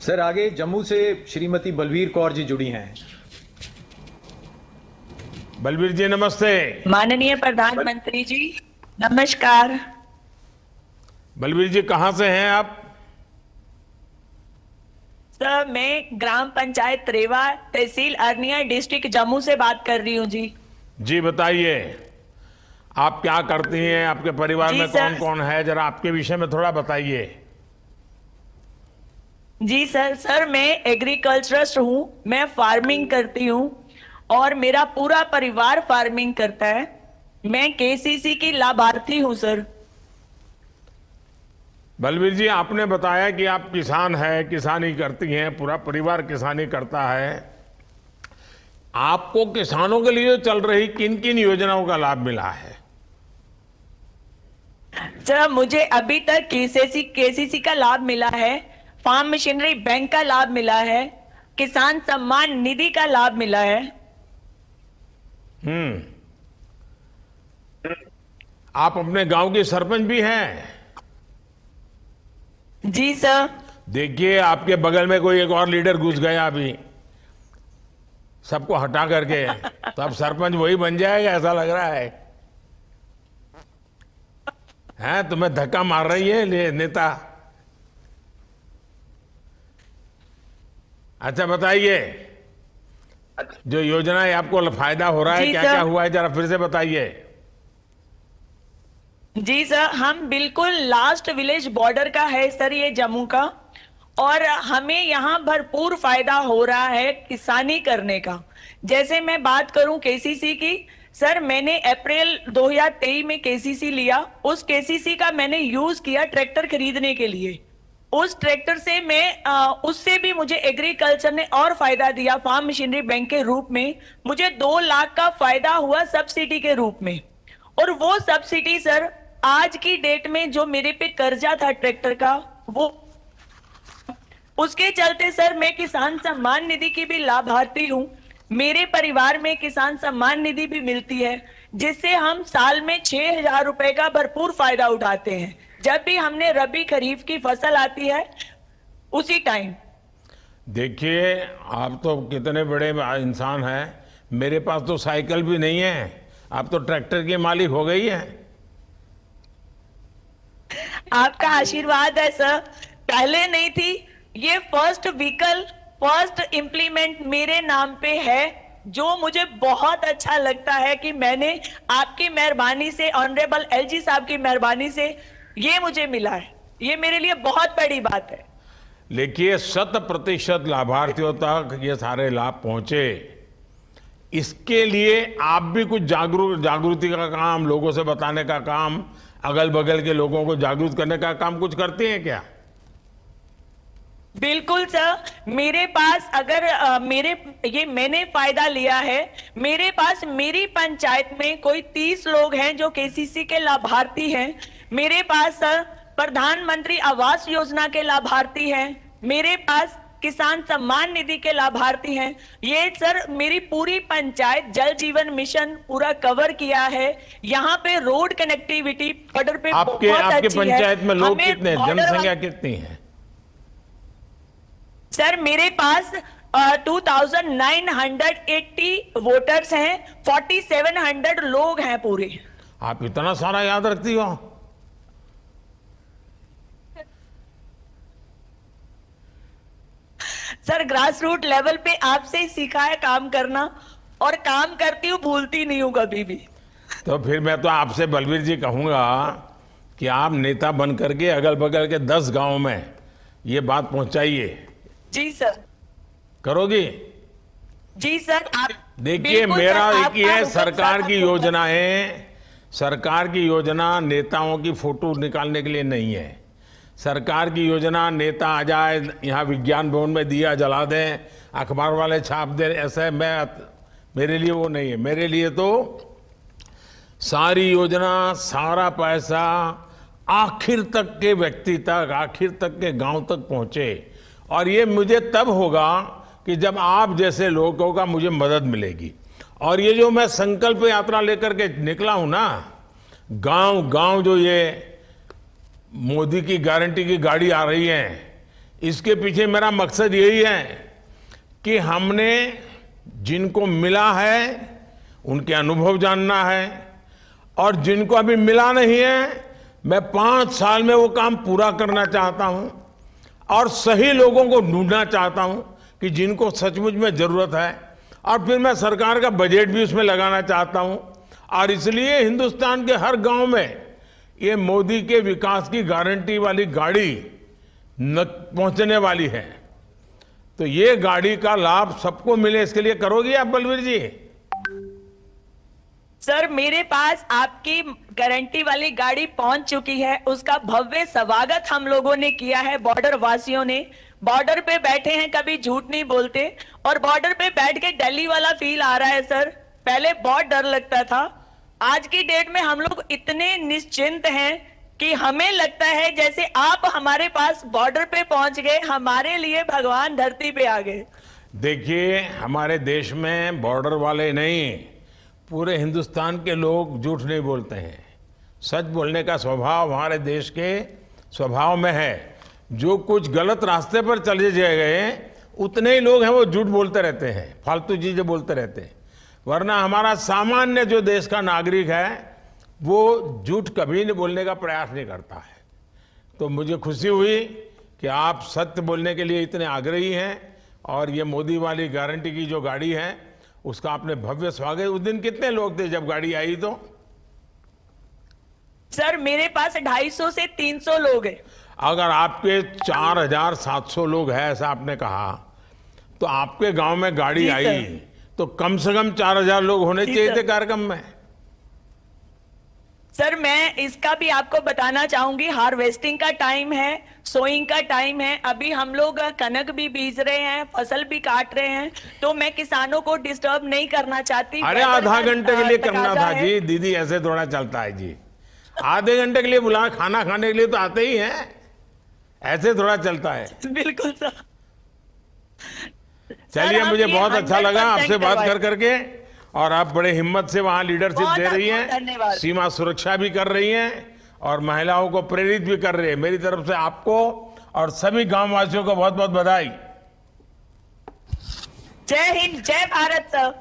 Sir आगे जम्मू से श्रीमती बलवीर कौर जी जुड़ी हैं। बलवीर जी नमस्ते। माननीय प्रधानमंत्री जी नमस्कार। बलवीर जी कहां से हैं आप? सर मैं ग्राम पंचायत त्रेवा तहसील अरनिया डिस्ट्रिक्ट जम्मू से बात कर रही हूँ जी। जी बताइए, आप क्या करती हैं, आपके परिवार जी में सर। कौन कौन है, जरा आपके विषय में थोड़ा बताइए। जी सर मैं एग्रीकल्चरस्ट हूँ, मैं फार्मिंग करती हूँ और मेरा पूरा परिवार फार्मिंग करता है। मैं केसीसी की लाभार्थी हूँ सर। बलवीर जी आपने बताया कि आप किसान हैं, किसानी करती हैं, पूरा परिवार किसानी करता है। आपको किसानों के लिए चल रही किन किन योजनाओं का लाभ मिला है? सर मुझे अभी तक केसीसी का लाभ मिला है, फार्म मशीनरी बैंक का लाभ मिला है, किसान सम्मान निधि का लाभ मिला है। आप अपने गांव के सरपंच भी हैं? जी सर। देखिए आपके बगल में कोई एक और लीडर घुस गया अभी, सबको हटा करके, तो अब सरपंच वही बन जाएगा ऐसा लग रहा है। हैं, तुम्हें धक्का मार रही है नेता। अच्छा बताइए, जो योजनाएं आपको फायदा हो रहा है, जी क्या सर। क्या हुआ है, जरा फिर से बताइए। जी सर, हम बिल्कुल लास्ट विलेज बॉर्डर का है सर ये जम्मू का, और हमें यहाँ भरपूर फायदा हो रहा है किसानी करने का। जैसे मैं बात करूं केसीसी की, सर मैंने अप्रैल 2023 में केसीसी लिया। उस केसीसी का मैंने यूज किया ट्रैक्टर खरीदने के लिए। उस ट्रैक्टर से उससे भी मुझे एग्रीकल्चर ने और फायदा दिया फार्म मशीनरी बैंक के रूप में। मुझे 2 लाख का फायदा हुआ सब्सिडी के रूप में। और वो सब्सिडी सर आज की डेट में जो मेरे पे कर्जा था ट्रैक्टर का, वो उसके चलते सर मैं किसान सम्मान निधि की भी लाभार्थी हूँ। मेरे परिवार में किसान सम्मान निधि भी मिलती है, जिससे हम साल में 6,000 रुपए का भरपूर फायदा उठाते हैं जब भी हमने रबी खरीफ की फसल आती है उसी टाइम। देखिए आप तो कितने बड़े इंसान हैं, मेरे पास तो साइकिल भी नहीं है, आप तो ट्रैक्टर की मालिक हो गई है। आपका आशीर्वाद है सर, पहले नहीं थी। ये फर्स्ट व्हीकल, फर्स्ट इंप्लीमेंट मेरे नाम पे है, जो मुझे बहुत अच्छा लगता है कि मैंने आपकी मेहरबानी से, ऑनरेबल एलजी साहब की मेहरबानी से ये मुझे मिला है। ये मेरे लिए बहुत बड़ी बात है। देखिए 100% लाभार्थियों तक ये सारे लाभ पहुंचे, इसके लिए आप भी कुछ जागृति का काम, लोगों से बताने का काम, अगल बगल के लोगों को जागरूक करने का काम कुछ करते हैं क्या? बिल्कुल सर, मेरे पास अगर मैंने फायदा लिया है। मेरे पास मेरी पंचायत में कोई 30 लोग हैं जो केसीसी के लाभार्थी हैं। मेरे पास सर प्रधानमंत्री आवास योजना के लाभार्थी हैं। मेरे पास किसान सम्मान निधि के लाभार्थी हैं। ये सर मेरी पूरी पंचायत जल जीवन मिशन पूरा कवर किया है। यहाँ पे रोड कनेक्टिविटी बॉर्डर पे आपके बहुत अच्छी है। पंचायत में लोग हमें कितने, जनसंख्या कितनी है? सर मेरे पास 2980 वोटर्स हैं, 4700 लोग हैं पूरे। आप इतना सारा याद रखती हो? सर ग्रास रूट लेवल पे आपसे ही सीखा है काम करना, और काम करती हूँ, भूलती नहीं हूँ कभी भी। तो फिर मैं तो आपसे बलवीर जी कहूंगा कि आप नेता बन करके अगल बगल के 10 गांव में ये बात पहुंचाइए। जी सर। करोगी? जी सर। आप देखिए बिल्कुल मेरा सर, एक ही है, आपका सरकार की हुक्म सर। योजनाएं, सरकार की योजना नेताओं की फोटो निकालने के लिए नहीं है। सरकार की योजना नेता आ जाए, यहाँ विज्ञान भवन में दिया जला दें, अखबार वाले छाप दें, ऐसे मेरे लिए वो नहीं है। मेरे लिए तो सारी योजना, सारा पैसा आखिर तक के व्यक्ति तक, आखिर तक के गांव तक पहुंचे। और ये मुझे तब होगा कि जब आप जैसे लोगों का मुझे मदद मिलेगी। और ये जो मैं संकल्प यात्रा लेकर के निकला हूं ना, गांव गांव जो ये मोदी की गारंटी की गाड़ी आ रही है, इसके पीछे मेरा मकसद यही है कि हमने जिनको मिला है उनके अनुभव जानना है, और जिनको अभी मिला नहीं है मैं 5 साल में वो काम पूरा करना चाहता हूं, और सही लोगों को ढूंढना चाहता हूं कि जिनको सचमुच में जरूरत है, और फिर मैं सरकार का बजट भी उसमें लगाना चाहता हूं। और इसलिए हिंदुस्तान के हर गांव में ये मोदी के विकास की गारंटी वाली गाड़ी पहुंचने वाली है। तो ये गाड़ी का लाभ सबको मिले, इसके लिए करोगे आप बलवीर जी? सर, मेरे पास आपकी गारंटी वाली गाड़ी पहुंच चुकी है, उसका भव्य स्वागत हम लोगों ने किया है। बॉर्डर वासियों ने बॉर्डर पे बैठे हैं, कभी झूठ नहीं बोलते, और बॉर्डर पे बैठ के दिल्ली वाला फील आ रहा है सर। पहले बहुत डर लगता था, आज की डेट में हम लोग इतने निश्चिंत हैं कि हमें लगता है जैसे आप हमारे पास बॉर्डर पे पहुंच गए, हमारे लिए भगवान धरती पे आ गए। देखिए, हमारे देश में बॉर्डर वाले नहीं, पूरे हिंदुस्तान के लोग झूठ नहीं बोलते हैं। सच बोलने का स्वभाव हमारे देश के स्वभाव में है। जो कुछ गलत रास्ते पर चले गए उतने ही लोग हैं वो झूठ बोलते रहते हैं, फालतू चीजें बोलते रहते हैं। वरना हमारा सामान्य जो देश का नागरिक है वो झूठ कभी नहीं बोलने का प्रयास नहीं करता है। तो मुझे खुशी हुई कि आप सत्य बोलने के लिए इतने आग्रही हैं, और ये मोदी वाली गारंटी की जो गाड़ी है उसका आपने भव्य स्वागत। उस दिन कितने लोग थे जब गाड़ी आई? तो सर, मेरे पास 250 से 300 लोग हैं। अगर आपके 4700 लोग हैं, ऐसा आपने कहा, तो आपके गांव में गाड़ी आई तो कम से कम 4000 लोग होने चाहिए थे कार्यक्रम में। सर, मैं इसका भी आपको बताना चाहूंगी, हार्वेस्टिंग का टाइम है, सोइंग का टाइम है, अभी हम लोग कनक भी बीज रहे हैं, फसल भी काट रहे हैं, तो मैं किसानों को डिस्टर्ब नहीं करना चाहती। अरे आधा घंटे के लिए करना था जी, दीदी ऐसे थोड़ा चलता है जी। आधे घंटे के लिए बुला, खाना खाने के लिए तो आते ही हैं, ऐसे थोड़ा चलता है। बिल्कुल सर। चलिए, मुझे बहुत अच्छा लगा आपसे बात कर करके, और आप बड़े हिम्मत से वहां लीडरशिप दे रही हैं, सीमा सुरक्षा भी कर रही हैं, और महिलाओं को प्रेरित भी कर रही है। मेरी तरफ से आपको और सभी गांव वासियों को बहुत बहुत बधाई। जय हिंद, जय भारत सर।